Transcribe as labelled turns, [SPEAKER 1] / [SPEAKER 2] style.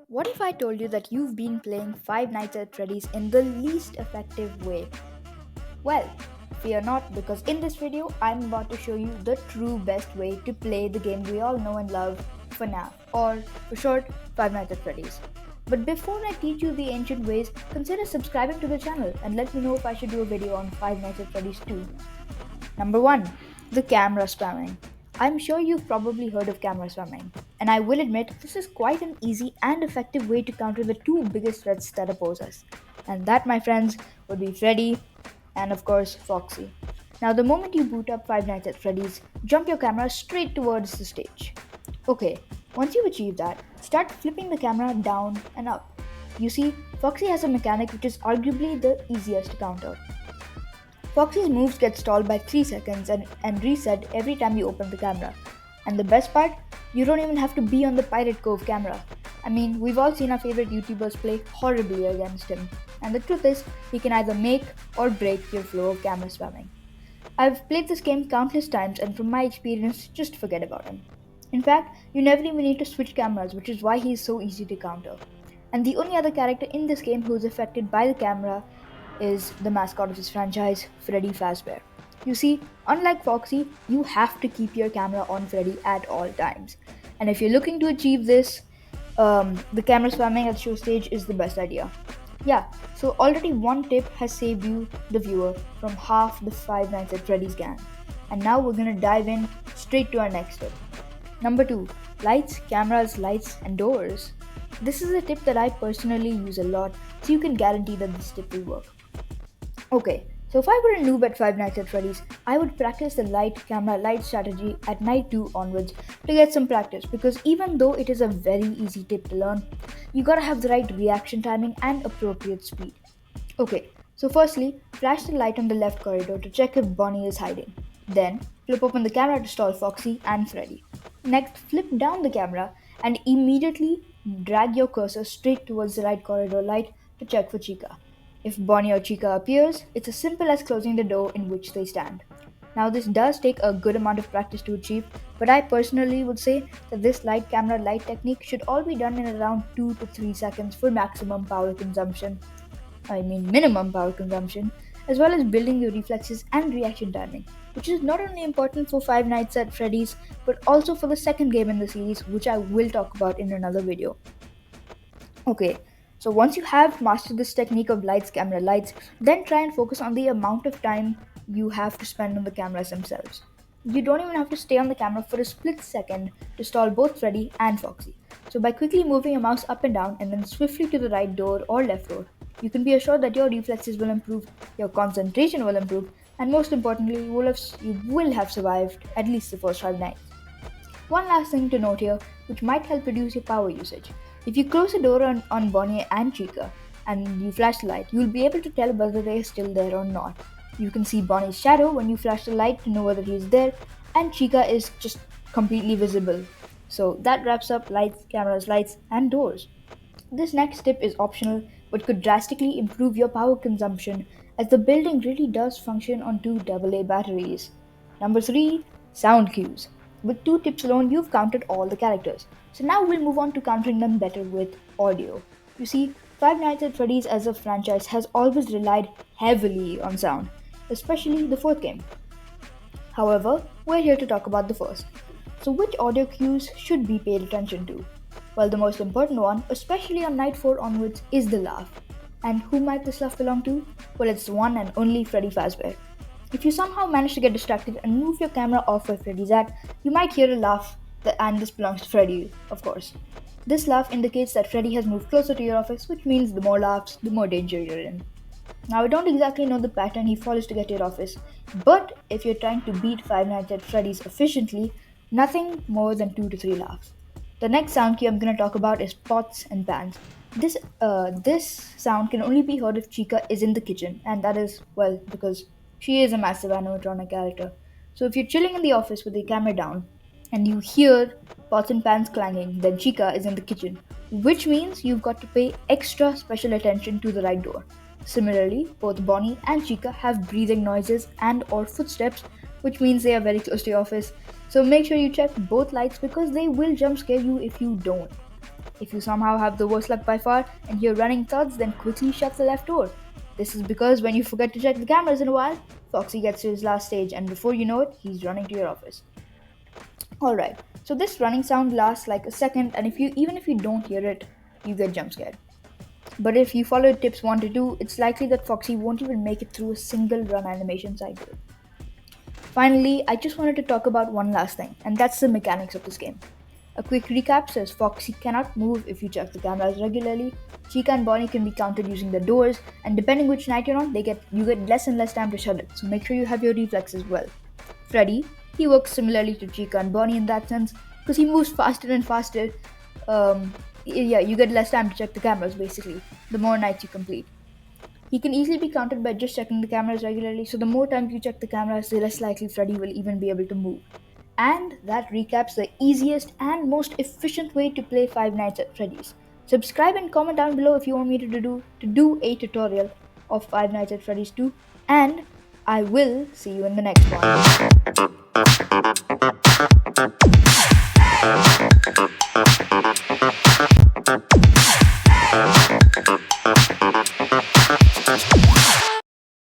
[SPEAKER 1] What if I told you that you've been playing Five Nights at Freddy's in the least effective way? Well, fear not, because in this video I'm about to show you the true best way to play the game we all know and love, FNaF, or for short, Five Nights at Freddy's. But before I teach you the ancient ways, consider subscribing to the channel and let me know if I should do a video on Five Nights at Freddy's too. Number 1. The camera spamming. I'm sure you've probably heard of camera spamming, and I will admit this is quite an easy and effective way to counter the two biggest threats that oppose us. And that, my friends, would be Freddy and of course Foxy. Now, the moment you boot up Five Nights at Freddy's, jump your camera straight towards the stage. Okay, once you achieve that, start flipping the camera down and up. You see, Foxy has a mechanic which is arguably the easiest to counter. Foxy's moves get stalled by 3 seconds and reset every time you open the camera. And the best part, you don't even have to be on the Pirate Cove camera. I mean, we've all seen our favorite YouTubers play horribly against him, and the truth is, he can either make or break your flow of camera spamming. I've played this game countless times, and from my experience, just forget about him. In fact, you never even need to switch cameras, which is why he is so easy to counter. And the only other character in this game who is affected by the camera is the mascot of this franchise, Freddy Fazbear. You see, unlike Foxy, you have to keep your camera on Freddy at all times. And if you're looking to achieve this, the camera spamming at show stage is the best idea. Yeah, so already one tip has saved you, the viewer, from half the Five Nights at Freddy's gang. And now we're gonna dive in straight to our next tip. Number 2. Lights, cameras, lights, and doors. This is a tip that I personally use a lot, so you can guarantee that this tip will work. Okay, so if I were a noob at Five Nights at Freddy's, I would practice the light camera light strategy at night 2 onwards to get some practice, because even though it is a very easy tip to learn, you gotta have the right reaction timing and appropriate speed. Okay, so firstly, flash the light on the left corridor to check if Bonnie is hiding. Then, flip open the camera to stall Foxy and Freddy. Next, flip down the camera and immediately drag your cursor straight towards the right corridor light to check for Chica. If Bonnie or Chica appears, it's as simple as closing the door in which they stand. Now, this does take a good amount of practice to achieve, but I personally would say that this light camera light technique should all be done in around 2 to 3 seconds for maximum power consumption. Minimum power consumption, as well as building your reflexes and reaction timing, which is not only important for Five Nights at Freddy's, but also for the second game in the series, which I will talk about in another video. Okay, so once you have mastered this technique of lights, camera, lights, then try and focus on the amount of time you have to spend on the cameras themselves. You don't even have to stay on the camera for a split second to stall both Freddy and Foxy. So by quickly moving your mouse up and down and then swiftly to the right door or left door, you can be assured that your reflexes will improve, your concentration will improve, and most importantly, you will have survived at least the first 5 nights. One last thing to note here, which might help reduce your power usage. If you close the door on Bonnie and Chica and you flash the light, you'll be able to tell whether they're still there or not. You can see Bonnie's shadow when you flash the light to know whether he's there, and Chica is just completely visible. So that wraps up lights, cameras, lights, and doors. This next tip is optional but could drastically improve your power consumption, as the building really does function on two AA batteries. Number 3. Sound cues. With 2 tips alone, you've counted all the characters. So now we'll move on to countering them better with audio. You see, Five Nights at Freddy's as a franchise has always relied heavily on sound, especially the fourth game. However, we're here to talk about the first. So, which audio cues should be paid attention to? Well, the most important one, especially on night 4 onwards, is the laugh. And who might this laugh belong to? Well, it's the one and only Freddy Fazbear. If you somehow manage to get distracted and move your camera off where Freddy's at, you might hear a laugh, and this belongs to Freddy, of course. This laugh indicates that Freddy has moved closer to your office, which means the more laughs, the more danger you're in. Now, I don't exactly know the pattern he follows to get to your office, but if you're trying to beat Five Nights at Freddy's efficiently, nothing more than 2 to 3 laughs. The next sound cue I'm going to talk about is pots and pans. This sound can only be heard if Chica is in the kitchen, and that is, well, because she is a massive animatronic character. So if you're chilling in the office with the camera down and you hear pots and pans clanging, then Chica is in the kitchen, which means you've got to pay extra special attention to the right door. Similarly, both Bonnie and Chica have breathing noises and or footsteps, which means they are very close to your office. So make sure you check both lights because they will jump scare you if you don't. If you somehow have the worst luck by far and you're running thuds, then quickly shut the left door. This is because when you forget to check the cameras in a while, Foxy gets to his last stage and before you know it, he's running to your office. Alright, so this running sound lasts like a second and even if you don't hear it, you get jump scared. But if you follow tips 1 to 2, it's likely that Foxy won't even make it through a single run animation cycle. Finally, I just wanted to talk about one last thing, and that's the mechanics of this game. A quick recap says Foxy cannot move if you check the cameras regularly. Chica and Bonnie can be counted using the doors, and depending which night you're on, you get less and less time to shut it. So make sure you have your reflexes well. Freddy, he works similarly to Chica and Bonnie in that sense, because he moves faster and faster. Yeah, you get less time to check the cameras basically. The more nights you complete. He can easily be counted by just checking the cameras regularly, so the more times you check the cameras, the less likely Freddy will even be able to move. And that recaps the easiest and most efficient way to play Five Nights at Freddy's. Subscribe and comment down below if you want me to do a tutorial of Five Nights at Freddy's 2, and I will see you in the next one.